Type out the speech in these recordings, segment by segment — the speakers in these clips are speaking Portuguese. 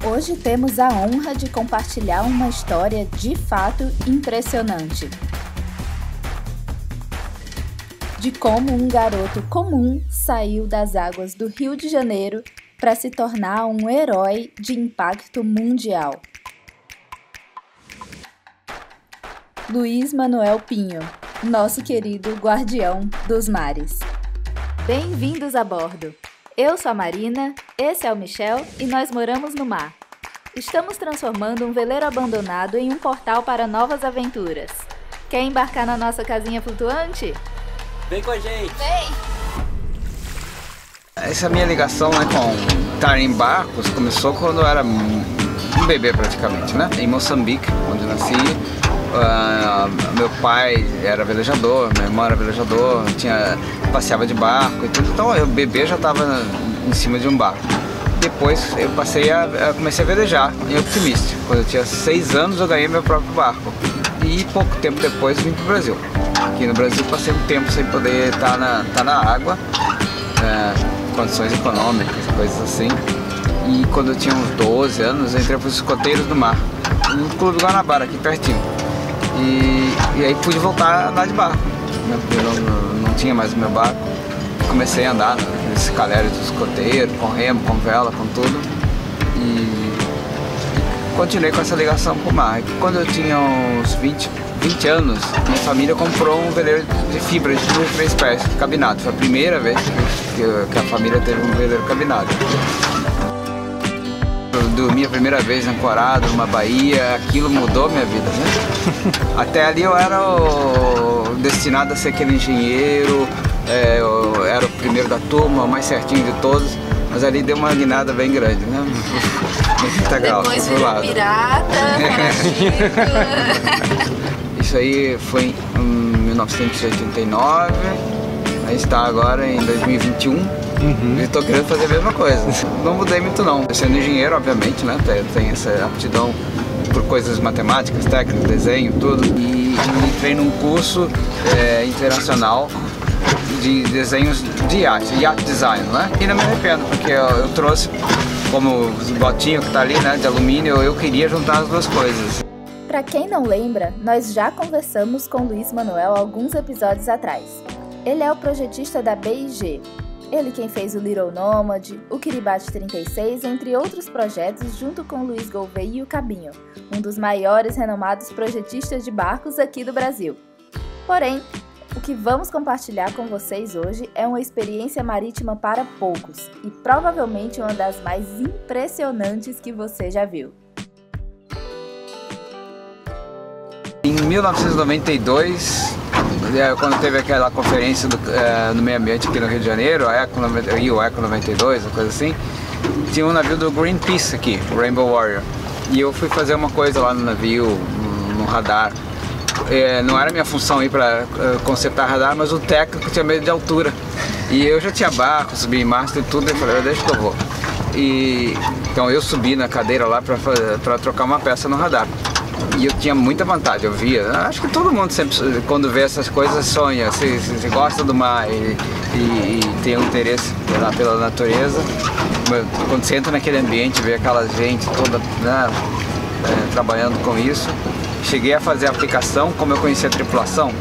Hoje temos a honra de compartilhar uma história de fato impressionante. De como um garoto comum saiu das águas do Rio de Janeiro para se tornar um herói de impacto mundial. Luiz Manuel Pinho, nosso querido guardião dos mares. Bem-vindos a bordo! Eu sou a Marina, esse é o Michel e nós moramos no mar. Estamos transformando um veleiro abandonado em um portal para novas aventuras. Quer embarcar na nossa casinha flutuante? Vem com a gente! Vem! Essa minha ligação, né, com estar em barcos começou quando eu era um bebê praticamente, né? Em Moçambique, onde eu nasci. Meu pai era velejador, meu irmão era velejador, passeava de barco e tudo, então eu bebê já estava em cima de um barco. Depois eu comecei a velejar em Optimist. Quando eu tinha 6 anos eu ganhei meu próprio barco e pouco tempo depois vim para o Brasil. Aqui no Brasil passei um tempo sem poder estar na água, condições econômicas, coisas assim. E quando eu tinha uns 12 anos eu entrei para os escoteiros do mar, no Clube Guanabara, aqui pertinho. E aí pude voltar a andar de barco, né? Porque eu não tinha mais o meu barco. Comecei a andar nesse calhério de escoteiro, com remo, com vela, com tudo. E continuei com essa ligação com o mar. E quando eu tinha uns 20 anos, minha família comprou um veleiro de fibra de 3 pés, cabinado. Foi a primeira vez que a família teve um veleiro cabinado. Eu dormi a primeira vez ancorado numa baía, aquilo mudou minha vida, né? Até ali eu era destinado a ser aquele engenheiro, eu era o primeiro da turma, o mais certinho de todos, mas ali deu uma guinada bem grande, né? Depois virou pirata, Isso aí foi em 1989, a gente está agora em 2021. E estou querendo fazer a mesma coisa. Não mudei muito não. Sendo engenheiro, obviamente, né? Tenho essa aptidão por coisas matemáticas, técnicas, desenho, tudo. E entrei num curso internacional de desenhos de yacht design, né? E não me arrependo, porque eu trouxe, como o botinho que está ali, né? De alumínio, eu queria juntar as duas coisas. Para quem não lembra, nós já conversamos com Luiz Manuel alguns episódios atrás. Ele é o projetista da BIG. Ele quem fez o Little Nomad, o Kiribati 36, entre outros projetos, junto com Luiz Gouveia e o Cabinho, um dos maiores renomados projetistas de barcos aqui do Brasil. Porém, o que vamos compartilhar com vocês hoje é uma experiência marítima para poucos e provavelmente uma das mais impressionantes que você já viu. Em 1992, quando teve aquela conferência no meio ambiente aqui no Rio de Janeiro, a Eco 92, uma coisa assim, tinha um navio do Greenpeace aqui, o Rainbow Warrior, e eu fui fazer uma coisa lá no navio, no radar. Não era minha função ir para consertar radar, mas o técnico tinha medo de altura, e eu já tinha barco, subi em mastro e tudo, e falei, deixa que eu vou. Então eu subi na cadeira lá para trocar uma peça no radar. E eu tinha muita vontade, eu via, acho que todo mundo sempre, quando vê essas coisas, sonha, se gosta do mar e tem um interesse pela natureza. Quando você entra naquele ambiente, vê aquela gente toda, né, trabalhando com isso. Cheguei a fazer a aplicação, como eu conhecia a tripulação,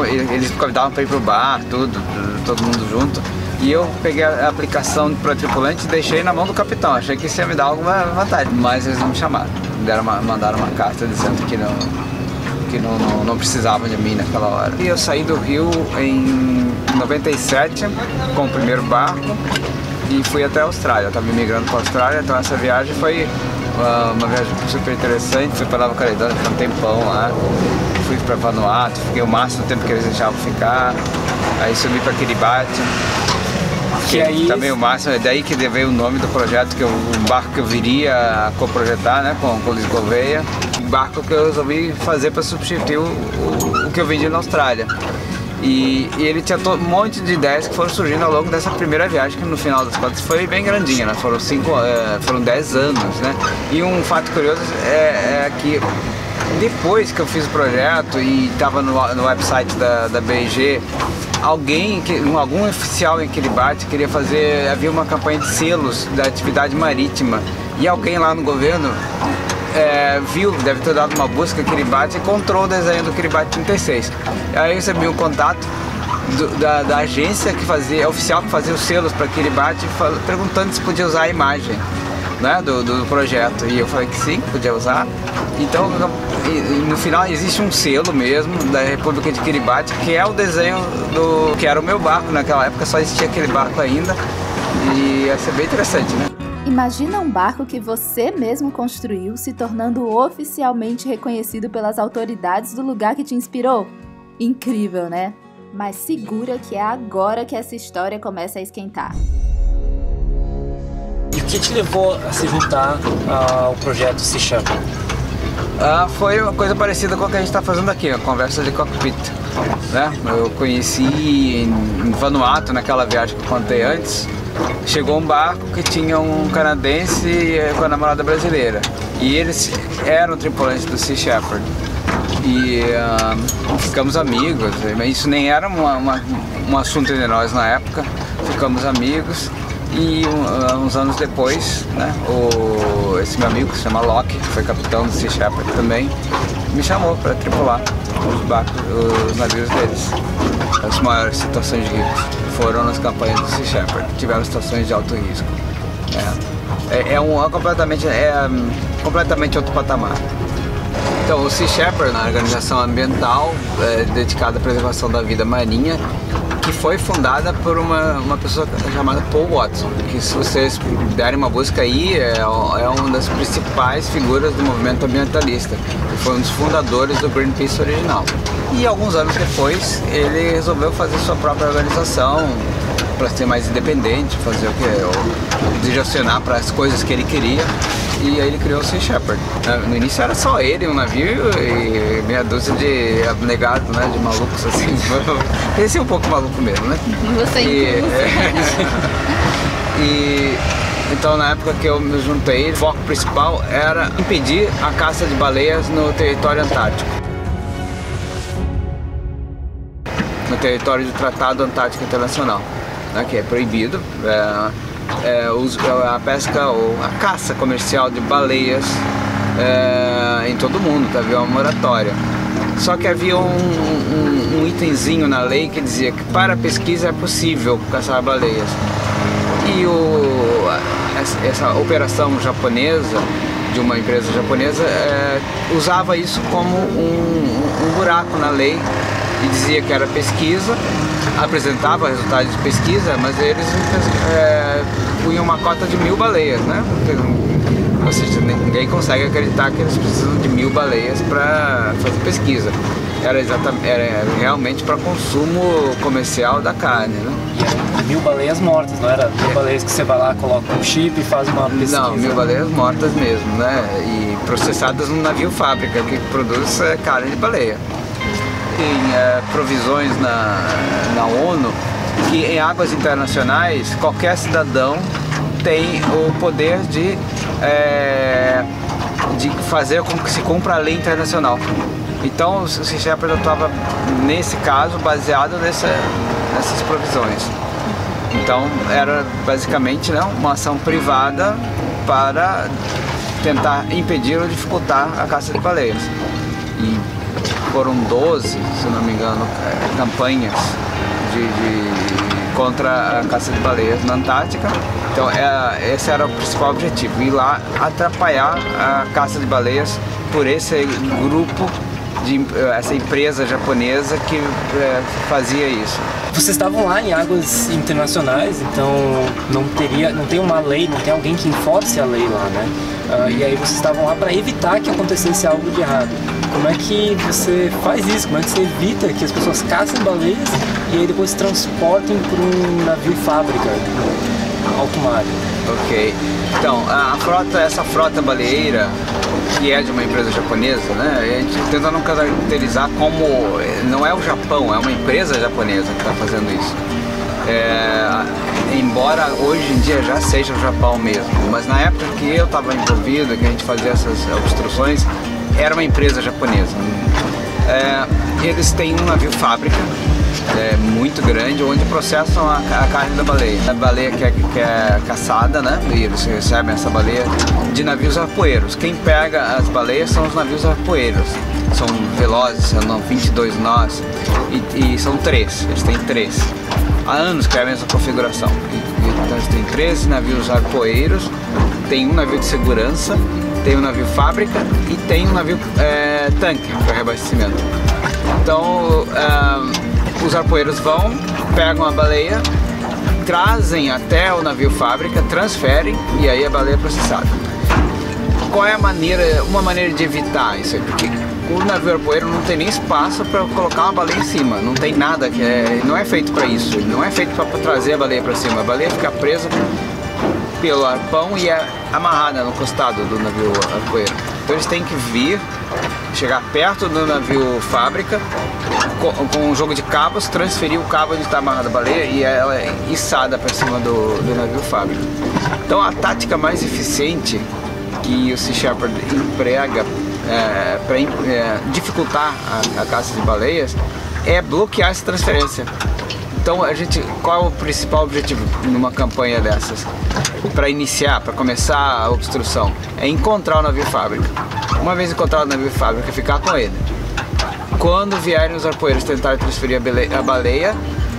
eles me convidavam para ir pro bar, todo mundo junto. E eu peguei a aplicação para tripulante e deixei na mão do capitão, achei que isso ia me dar alguma vantagem, mas eles não me chamaram. Mandaram uma carta dizendo que não precisavam de mim naquela hora. E eu saí do Rio em 97 com o primeiro barco e fui até a Austrália. Eu estava imigrando para a Austrália, então essa viagem foi uma viagem super interessante. Fui para Nova Caledônia, fiquei um tempão lá. Fui para Vanuatu, fiquei o máximo tempo que eles deixavam ficar. Aí subi para Kiribati. Também o máximo, é daí que veio o nome do projeto, que um barco que eu viria a coprojetar, né, com o Luiz Gouveia. Um barco que eu resolvi fazer para substituir o que eu vendi na Austrália. E ele tinha um monte de ideias que foram surgindo ao longo dessa primeira viagem, que no final das contas foi bem grandinha, né? Foram 10 anos, né? E um fato curioso é que depois que eu fiz o projeto e estava no website da BIG, algum oficial em Kiribati queria havia uma campanha de selos da atividade marítima E alguém lá no governo viu, deve ter dado uma busca Kiribati e encontrou o desenho do Kiribati 36. Aí eu recebi um contato da agência que fazia, oficial que fazia os selos para Kiribati, perguntando se podia usar a imagem, né, do projeto. E eu falei que sim, podia usar. Então no final existe um selo mesmo da República de Kiribati, que é o desenho que era o meu barco. Naquela época só existia aquele barco ainda, e ia ser bem interessante, né? Imagina um barco que você mesmo construiu se tornando oficialmente reconhecido pelas autoridades do lugar que te inspirou. Incrível, né? Mas segura que é agora que essa história começa a esquentar. E o que te levou a se juntar ao projeto Sea Shepherd? Foi uma coisa parecida com o que a gente está fazendo aqui, a conversa de cockpit, né? Eu conheci em Vanuatu, naquela viagem que eu contei antes. Chegou um barco que tinha um canadense com a namorada brasileira, e eles eram tripulantes do Sea Shepherd. E ficamos amigos. Isso nem era um assunto entre nós na época. Ficamos amigos. E uns anos depois, né, esse meu amigo, que se chama Locke, que foi capitão do Sea Shepherd também, me chamou para tripular os navios deles. As maiores situações de risco foram nas campanhas do Sea Shepherd, tiveram situações de alto risco. Completamente outro patamar. Então, o Sea Shepherd, na organização ambiental dedicada à preservação da vida marinha, que foi fundada por uma pessoa chamada Paul Watson, que, se vocês derem uma busca aí, é uma das principais figuras do movimento ambientalista, e foi um dos fundadores do Greenpeace original. E alguns anos depois, ele resolveu fazer sua própria organização para ser mais independente, fazer o que? Direcionar para as coisas que ele queria. E aí ele criou o Sea Shepherd. No início era só ele, um navio e meia dúzia de abnegados, né, de malucos assim. Esse é um pouco maluco mesmo, né? Você então, na época que eu me juntei, o foco principal era impedir a caça de baleias no território antártico. No território do Tratado Antártico Internacional, né, que é proibido. A pesca ou a caça comercial de baleias em todo o mundo, havia uma moratória. Só que havia um itemzinho na lei que dizia que para a pesquisa é possível caçar baleias. E essa operação japonesa, de uma empresa japonesa, usava isso como um buraco na lei e dizia que era pesquisa, apresentava resultados de pesquisa, mas eles punham uma cota de 1000 baleias, né? Ou seja, ninguém consegue acreditar que eles precisam de 1000 baleias para fazer pesquisa. Era realmente para consumo comercial da carne, né? E eram 1000 baleias mortas, não era 1000 baleias que você vai lá, coloca um chip e faz uma pesquisa? Não, 1000 baleias mortas mesmo, né? E processadas num navio fábrica que produz carne de baleia. Tem provisões na ONU que em águas internacionais qualquer cidadão tem o poder de fazer com que se cumpra a lei internacional. Então o Sea Shepherd estava, nesse caso, baseado nessas provisões. Então era basicamente, né, uma ação privada para tentar impedir ou dificultar a caça de baleias. E foram 12, se não me engano, campanhas contra a caça de baleias na Antártica. Então esse era o principal objetivo, ir lá atrapalhar a caça de baleias por esse grupo, essa empresa japonesa que fazia isso. Vocês estavam lá em águas internacionais, então não tem uma lei, não tem alguém que enforce a lei lá, né? E aí vocês estavam lá para evitar que acontecesse algo de errado. Como é que você faz isso? Como é que você evita que as pessoas caçem baleias e aí depois transportem para um navio fábrica alto mar? Ok. Então, essa frota baleeira, que é de uma empresa japonesa, né? A gente tenta não caracterizar como... Não é o Japão, é uma empresa japonesa que está fazendo isso. Embora hoje em dia já seja o Japão mesmo, mas na época que eu estava envolvido, que a gente fazia essas obstruções, era uma empresa japonesa. Eles têm um navio fábrica muito grande, onde processam a carne da baleia. A baleia que é caçada, né? E eles recebem essa baleia de navios arpoeiros. Quem pega as baleias são os navios arpoeiros. São velozes, são 22 nós e são 3, eles têm 3. Há anos que é a mesma configuração. Então eles têm 13 navios arpoeiros, tem um navio de segurança, tem um navio fábrica e tem um navio tanque para reabastecimento. Então os arpoeiros vão, pegam a baleia, trazem até o navio fábrica, transferem e aí a baleia é processada. Qual é uma maneira de evitar isso aí? Porque o navio arpoeiro não tem nem espaço para colocar uma baleia em cima, não tem nada, não é feito para isso, não é feito para trazer a baleia para cima, a baleia fica presa pelo arpão e é amarrada no costado do navio arpoeiro. Então eles têm que vir, chegar perto do navio fábrica, com um jogo de cabos, transferir o cabo onde está amarrada a baleia e ela é içada para cima do navio fábrica. Então a tática mais eficiente que o Sea Shepherd emprega para dificultar a caça de baleias é bloquear essa transferência. Então qual é o principal objetivo numa campanha dessas? Para iniciar, para começar a obstrução, é encontrar o navio fábrica. Uma vez encontrado o navio fábrica, ficar com ele. Quando vierem os arpoeiros tentarem transferir a baleia,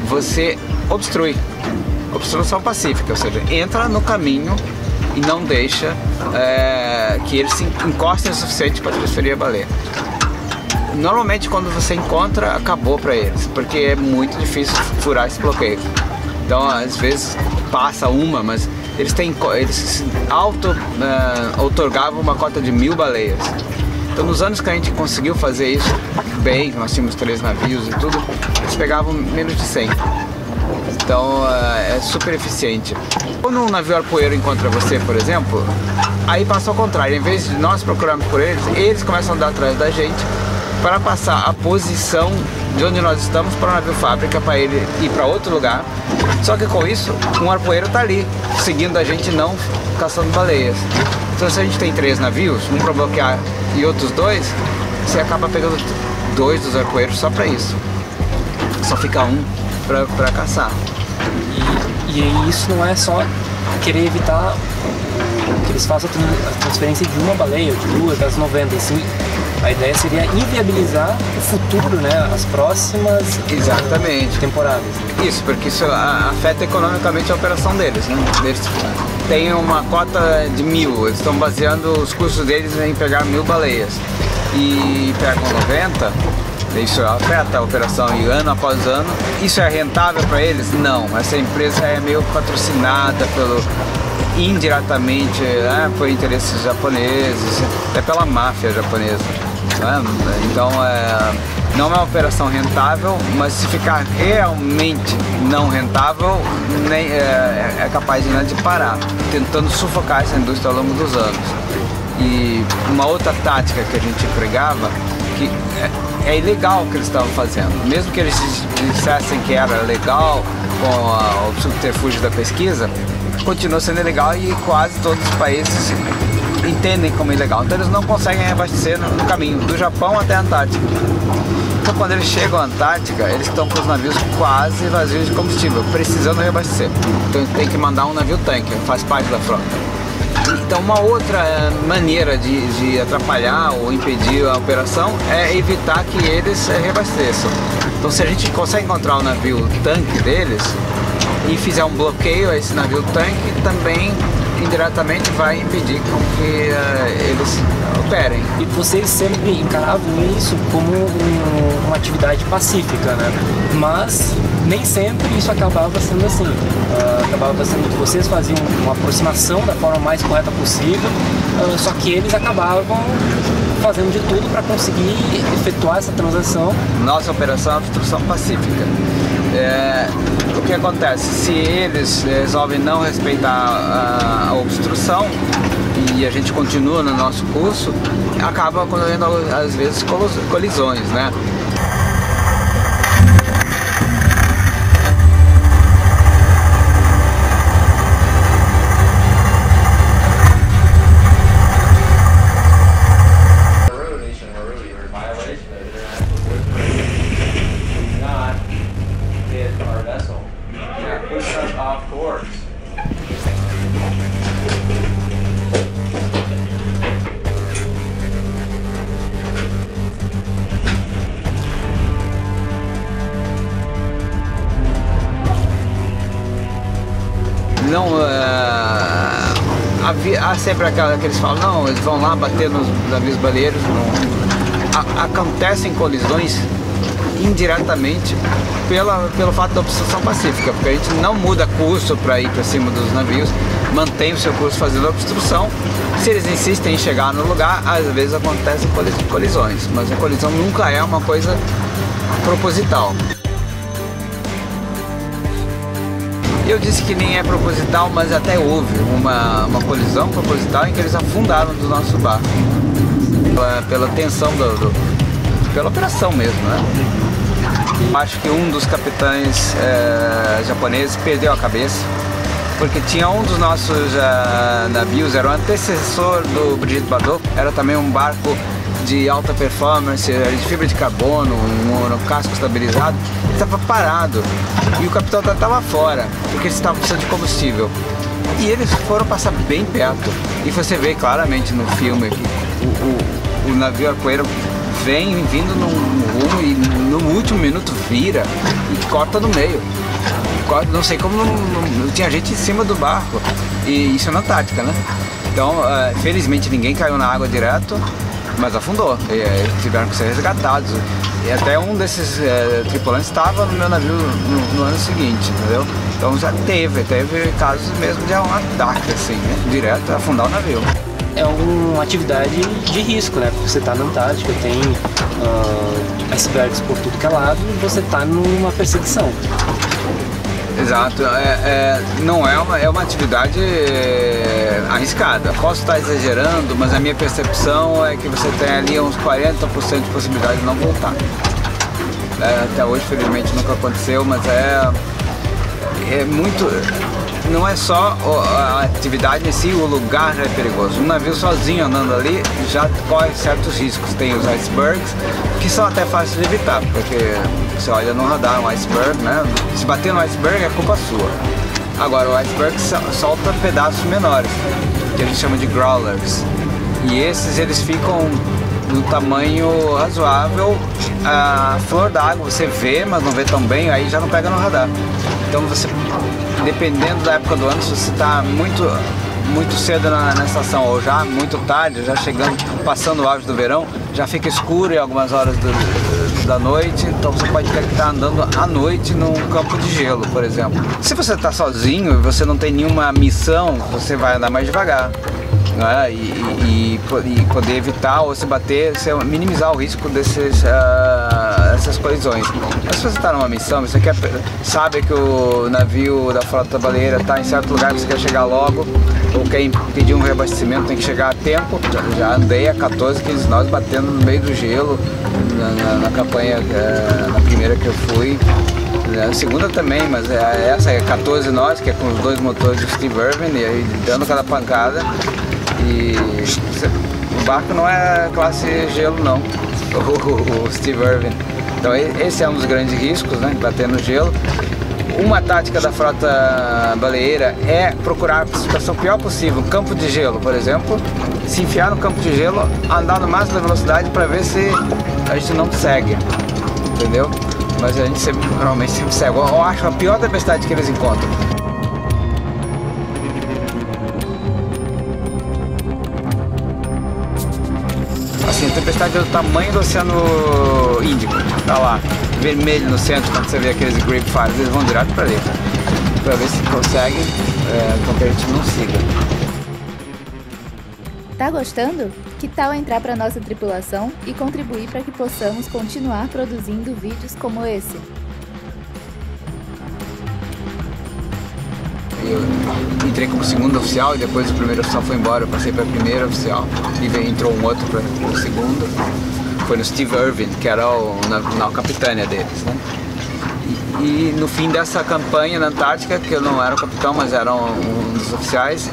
você obstrui. Obstrução pacífica, ou seja, entra no caminho e não deixa que eles se encostem o suficiente para transferir a baleia. Normalmente quando você encontra, acabou para eles, porque é muito difícil furar esse bloqueio. Então às vezes passa mas eles auto-outorgavam uma cota de 1000 baleias. Então nos anos que a gente conseguiu fazer isso bem, nós tínhamos 3 navios e tudo, eles pegavam menos de 100. Então é super eficiente. Quando um navio arpoeiro encontra você, por exemplo, aí passa ao contrário. Em vez de nós procurarmos por eles, eles começam a andar atrás da gente para passar a posição de onde nós estamos para o navio fábrica, para ele ir para outro lugar. Só que com isso, um arpoeiro está ali, seguindo a gente, não caçando baleias. Então se a gente tem 3 navios, um para bloquear e outros 2, você acaba pegando 2 dos arpoeiros só para isso. Só fica um para caçar. E isso não é só querer evitar que eles façam a transferência de uma baleia, ou de 2, das 90, assim. A ideia seria inviabilizar o futuro, né, as próximas temporadas. Isso, porque isso afeta economicamente a operação deles, né? Eles têm uma cota de 1000, eles estão baseando os custos deles em pegar 1000 baleias. E pegam 90, isso afeta a operação e ano após ano. Isso é rentável para eles? Não, essa empresa é meio patrocinada indiretamente por interesses japoneses, até pela máfia japonesa. Então não é uma operação rentável, mas se ficar realmente não rentável, é capaz de parar, tentando sufocar essa indústria ao longo dos anos. E uma outra tática que a gente empregava, que é ilegal o que eles estavam fazendo, mesmo que eles dissessem que era legal com o subterfúgio da pesquisa, continua sendo ilegal e quase todos os países entendem como ilegal. Então eles não conseguem abastecer no caminho do Japão até a Antártica. Então quando eles chegam à Antártica, eles estão com os navios quase vazios de combustível, precisando reabastecer. Então tem que mandar um navio tanque, faz parte da frota. Então uma outra maneira de atrapalhar ou impedir a operação é evitar que eles reabasteçam. Então se a gente consegue encontrar o navio tanque deles e fizer um bloqueio a esse navio tanque, também indiretamente vai impedir com que eles operem. E vocês sempre encaravam isso como uma atividade pacífica, né? Mas nem sempre isso acabava sendo assim. Acabava sendo que vocês faziam uma aproximação da forma mais correta possível, só que eles acabavam fazendo de tudo para conseguir efetuar essa transação. Nossa operação é obstrução pacífica. O que acontece? Se eles resolvem não respeitar a obstrução e a gente continua no nosso curso, acaba ocorrendo às vezes colisões, né? não há sempre aquela que eles falam, não, eles vão lá bater nos navios baleiros. Acontecem colisões indiretamente pelo fato da obstrução pacífica, porque a gente não muda curso para ir para cima dos navios, mantém o seu curso fazendo obstrução. Se eles insistem em chegar no lugar, às vezes acontecem colisões, mas a colisão nunca é uma coisa proposital. Eu disse que nem é proposital, mas até houve uma colisão proposital em que eles afundaram do nosso barco pela tensão pela operação mesmo, né? Acho que um dos capitães japoneses perdeu a cabeça, porque tinha um dos nossos navios, era o antecessor do Brigitte Bardot, era também um barco de alta performance, de fibra de carbono, um casco estabilizado, estava parado e o capitão estava fora, porque eles estavam precisando de combustível. E eles foram passar bem perto, e você vê claramente no filme que o navio arpoeiro vem vindo num rumo e no último minuto vira e corta no meio. Não sei como não tinha gente em cima do barco, e isso é na Antártica, né? Então, felizmente ninguém caiu na água direto, mas afundou, e tiveram que ser resgatados. E até um desses tripulantes estava no meu navio no ano seguinte, entendeu? Então já teve casos mesmo de um ataque, assim, né? Direto, afundar o navio. É uma atividade de risco, né? Porque você está na Antártica, tem icebergs por tudo que é lado e você está numa perseguição. Exato, não é uma atividade arriscada. Posso estar exagerando, mas a minha percepção é que você tem ali uns 40% de possibilidade de não voltar. Até hoje, felizmente, nunca aconteceu, mas é muito... Não é só a atividade em si, o lugar já é perigoso. Um navio sozinho andando ali já corre certos riscos. Tem os icebergs, que são até fáceis de evitar, porque você olha no radar um iceberg, né? Se bater no iceberg é culpa sua. Agora o iceberg solta pedaços menores, que a gente chama de growlers. E esses eles ficam do tamanho razoável. A flor d'água você vê, mas não vê tão bem, aí já não pega no radar. Então você, dependendo da época do ano, se você está muito cedo na estação ou já muito tarde, já chegando, passando o auge do verão, já fica escuro em algumas horas da noite, então você pode ter que estar andando à noite num campo de gelo, por exemplo. Se você está sozinho e você não tem nenhuma missão, você vai andar mais devagar, né? E poder evitar ou se bater, minimizar o risco dessas colisões. Mas se você está numa missão, você sabe que o navio da frota baleeira está em certo lugar, você quer chegar logo, ou quer pedir um reabastecimento, tem que chegar a tempo. Já andei a 14, 15 nós batendo no meio do gelo na campanha, na primeira que eu fui. A segunda também, mas essa é 14 nós, que é com os dois motores do Steve Irwin, e aí dando cada pancada. E o barco não é classe gelo não, o Steve Irwin. Então esse é um dos grandes riscos, né, bater no gelo. Uma tática da frota baleeira é procurar a situação pior possível, um campo de gelo, por exemplo, se enfiar no campo de gelo, andar no máximo da velocidade para ver se a gente não segue, entendeu? Mas a gente normalmente sempre segue. Eu acho a pior tempestade que eles encontram. Assim, a tempestade é do tamanho do Oceano Índico, tá lá, vermelho no centro, quando você vê aqueles grape fires, eles vão direto para ali, para ver se conseguem, com que a gente não siga. Tá gostando? Que tal entrar para nossa tripulação e contribuir para que possamos continuar produzindo vídeos como esse? Eu entrei como segundo oficial e depois o primeiro oficial foi embora, eu passei para primeiro oficial e entrou um outro para o segundo. Foi no Steve Irwin, que era na capitânia deles, né? E no fim dessa campanha na Antártica, que eu não era o capitão, mas era um dos oficiais,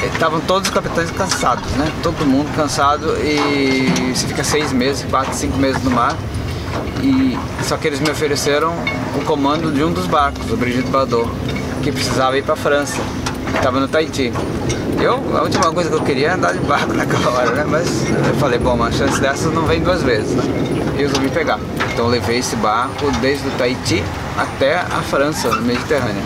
estavam todos os capitães cansados, né? Todo mundo cansado, e você fica 6 meses, 4, 5 meses no mar. E só que eles me ofereceram o comando de um dos barcos, o Brigitte Bardot, que precisava ir para a França, estava no Tahiti. A última coisa que eu queria era andar de barco naquela hora, né? Mas eu falei, bom, uma chance dessas não vem 2 vezes, né? E eu resolvi pegar. Então eu levei esse barco desde o Tahiti até a França, no Mediterrâneo.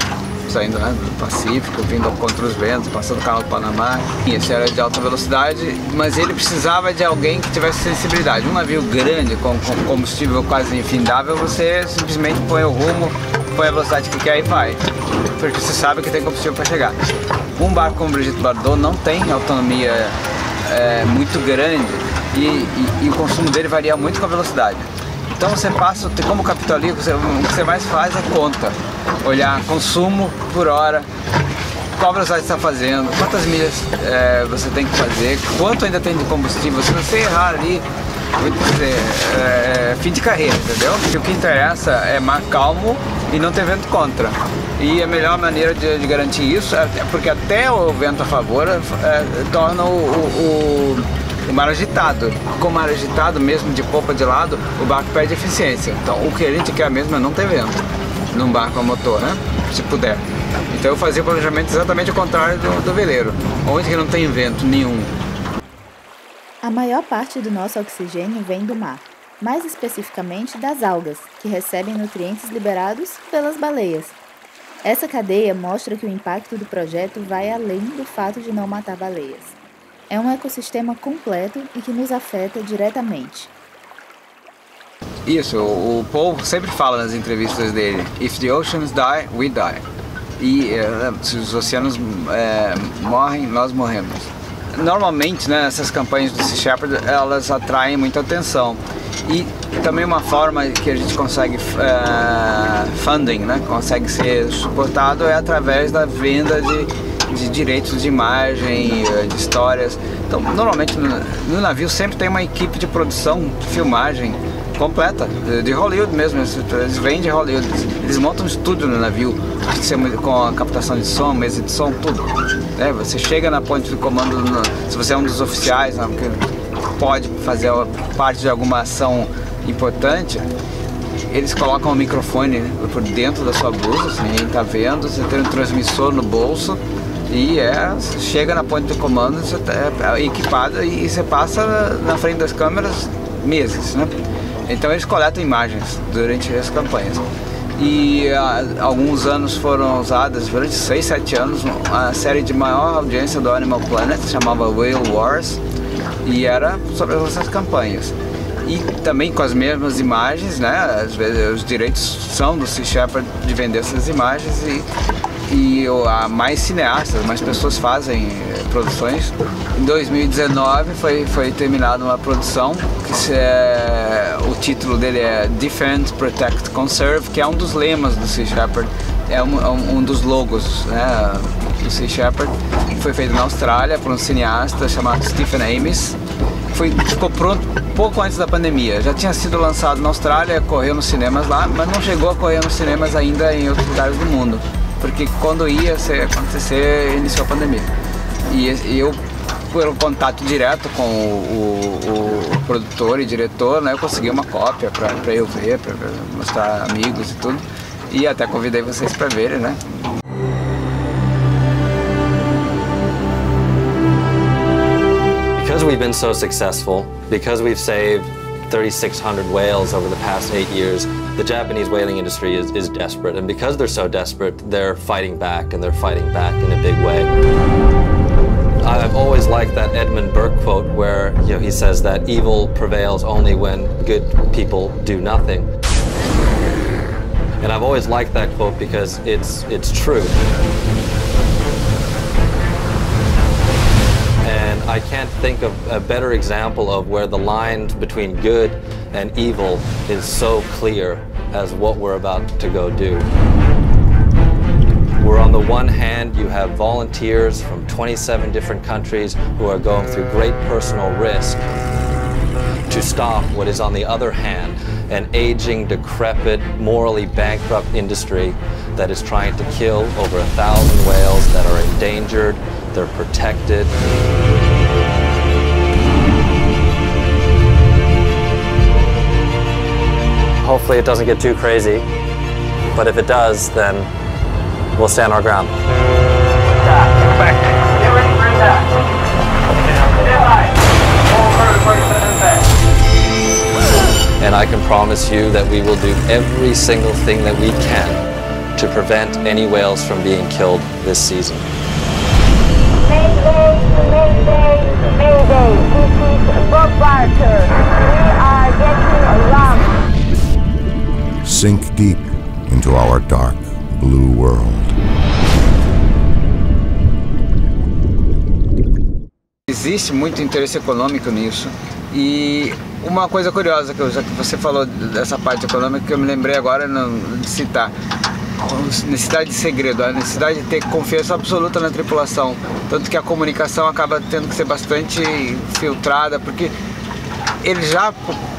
saindo, né, do Pacífico, vindo contra os ventos, passando o canal do Panamá. E esse era de alta velocidade, mas ele precisava de alguém que tivesse sensibilidade. Um navio grande, com combustível quase infindável, você simplesmente põe o rumo, põe a velocidade que quer e vai, porque você sabe que tem combustível para chegar. Um barco como o Brigitte Bardot não tem autonomia muito grande e o consumo dele varia muito com a velocidade. Então você passa, como capitalismo, o que você mais faz é conta, olhar consumo por hora, qual velocidade você está fazendo, quantas milhas você tem que fazer, quanto ainda tem de combustível. Se você errar ali, vou dizer, fim de carreira, entendeu? O que interessa é mar calmo e não ter vento contra. E a melhor maneira de garantir isso é porque até o vento a favor torna o mar agitado. Com o mar agitado, mesmo de popa de lado, o barco perde eficiência. Então o que a gente quer mesmo é não ter vento num barco a motor, né? Se puder. Então eu fazia o planejamento exatamente ao contrário do veleiro, onde que não tem vento nenhum. A maior parte do nosso oxigênio vem do mar, mais especificamente das algas, que recebem nutrientes liberados pelas baleias. Essa cadeia mostra que o impacto do projeto vai além do fato de não matar baleias. É um ecossistema completo e que nos afeta diretamente. Isso, o Paul sempre fala nas entrevistas dele, if the oceans die, we die. E se os oceanos morrem, nós morremos. Normalmente, né, essas campanhas do Sea Shepherd, elas atraem muita atenção. E também uma forma que a gente consegue funding, né, consegue ser suportado é através da venda de direitos de imagem, de histórias. Então, normalmente no navio sempre tem uma equipe de produção, de filmagem completa, de Hollywood mesmo, eles vêm de Hollywood, eles montam um estúdio no navio, com a captação de som, mesa de som, tudo. Você chega na ponte de comando, se você é um dos oficiais, né, que pode fazer parte de alguma ação importante, eles colocam um microfone por dentro da sua blusa, assim, ninguém está vendo, você tem um transmissor no bolso e chega na ponte de comando, você é equipado e você passa na frente das câmeras meses, né? Então eles coletam imagens durante as campanhas. E há alguns anos foram usadas, durante 6, 7 anos, a série de maior audiência do Animal Planet, se chamava Whale Wars, e era sobre essas campanhas. E também com as mesmas imagens, né? Às vezes os direitos são do Sea Shepherd de vender essas imagens e há mais cineastas, mais pessoas fazem produções. Em 2019 foi terminada uma produção que o título dele é Defend, Protect, Conserve, que é um dos lemas do Sea Shepherd, é um dos logos, né, do Sea Shepherd. Foi feito na Austrália por um cineasta chamado Stephen Amis. Ficou pronto pouco antes da pandemia. Já tinha sido lançado na Austrália, correu nos cinemas lá, mas não chegou a correr nos cinemas ainda em outros lugares do mundo, porque quando ia acontecer, iniciou a pandemia. E eu, por um contato direto com o produtor e diretor, né, eu consegui uma cópia para eu ver, para mostrar amigos e tudo, e até convidei vocês para verem, né. Because we've been so successful, because we've saved 3,600 whales over the past 8 years, the Japanese whaling industry is desperate. And because they're so desperate, they're fighting back, and they're fighting back in a big way. I've always liked that Edmund Burke quote where he says that evil prevails only when good people do nothing. And I've always liked that quote because it's true. I can't think of a better example of where the line between good and evil is so clear as what we're about to go do. Where on the one hand you have volunteers from 27 different countries who are going through great personal risk to stop what is on the other hand an aging, decrepit, morally bankrupt industry that is trying to kill over 1,000 whales that are endangered, they're protected. Hopefully it doesn't get too crazy, but if it does, then we'll stand our ground. Get back. Get ready for attack. Stay high. And I can promise you that we will do every single thing that we can to prevent any whales from being killed this season. Mayday, mayday, mayday. This is Bob Barker. We are getting lost. Sink deep into our dark blue world. Existe muito interesse econômico nisso, e uma coisa curiosa, já que você falou dessa parte econômica, que eu me lembrei agora de citar, a necessidade de segredo, a necessidade de ter confiança absoluta na tripulação, tanto que a comunicação acaba tendo que ser bastante filtrada, porque eles já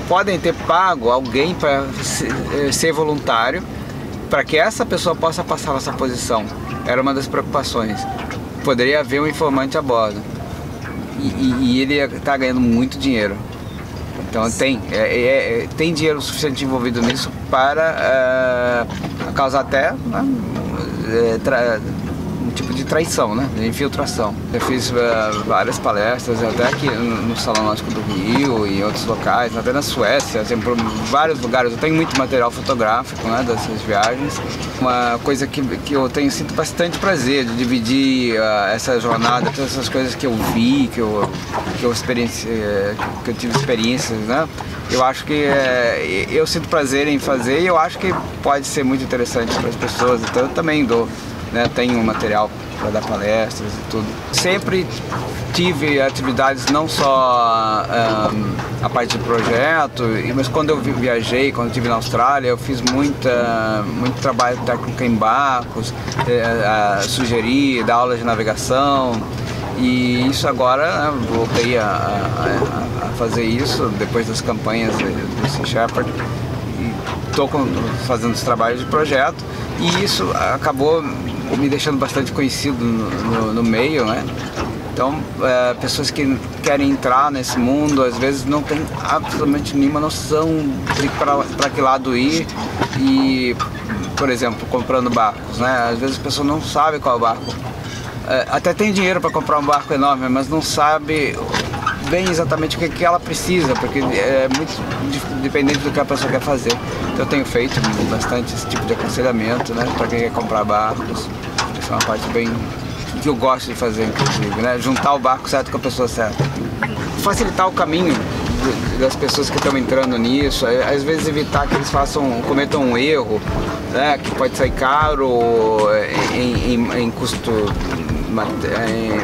podem ter pago alguém para ser voluntário, para que essa pessoa possa passar nessa posição. Era uma das preocupações. Poderia haver um informante a bordo. E ele está ganhando muito dinheiro. Então tem dinheiro suficiente envolvido nisso para causar até um tipo de traição, né? De infiltração. Eu fiz várias palestras, até aqui no Salão Náutico do Rio e em outros locais, até na Suécia, assim, por vários lugares. Eu tenho muito material fotográfico, né, dessas viagens. Uma coisa que eu sinto bastante prazer de dividir essa jornada, todas essas coisas que eu vi, que eu tive experiências, né? Eu acho que eu sinto prazer em fazer, e eu acho que pode ser muito interessante para as pessoas. Então eu também dou, né, tenho material para dar palestras e tudo. Sempre tive atividades, não só a parte de projeto, mas quando eu viajei, quando eu estive na Austrália, eu fiz muito trabalho técnico em barcos, sugerir, dar aulas de navegação. E isso agora, né, voltei a fazer isso depois das campanhas do Sea Shepherd, e estou fazendo os trabalhos de projeto, e isso acabou me deixando bastante conhecido no meio, né? Então, pessoas que querem entrar nesse mundo, às vezes não tem absolutamente nenhuma noção de para que lado ir, e, por exemplo, comprando barcos, né? Às vezes a pessoa não sabe qual é o barco. Até tem dinheiro para comprar um barco enorme, mas não sabe bem exatamente o que ela precisa, porque é muito dependente do que a pessoa quer fazer. Então eu tenho feito bastante esse tipo de aconselhamento, né, para quem quer comprar barcos. Isso é uma parte bem que eu gosto de fazer, inclusive, né, juntar o barco certo com a pessoa certa. Facilitar o caminho das pessoas que estão entrando nisso, às vezes evitar que eles cometam um erro, né, que pode sair caro em custo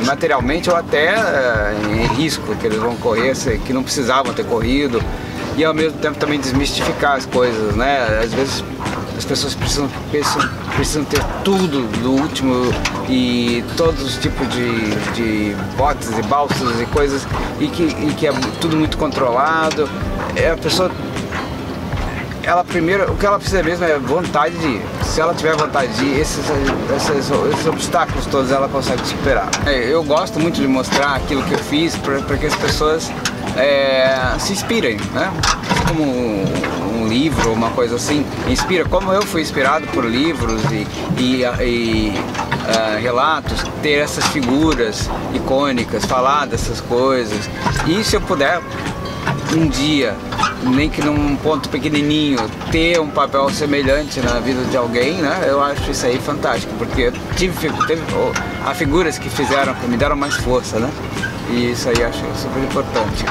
materialmente, ou até em risco que eles vão correr, que não precisavam ter corrido, e ao mesmo tempo também desmistificar as coisas, né? Às vezes as pessoas precisam ter tudo do último, e todos os tipos de botes e balsas e coisas, e que é tudo muito controlado. A pessoa, o que ela precisa mesmo é vontade de ir. Se ela tiver vontade de ir, esses obstáculos todos ela consegue superar. Eu gosto muito de mostrar aquilo que eu fiz para que as pessoas se inspirem, né? Como um livro, uma coisa assim, inspira, como eu fui inspirado por livros e relatos, ter essas figuras icônicas, falar dessas coisas. E se eu puder um dia, nem que num ponto pequenininho, ter um papel semelhante na vida de alguém, né? Eu acho isso aí fantástico, porque há figuras que me deram mais força, né? E isso aí eu acho super importante.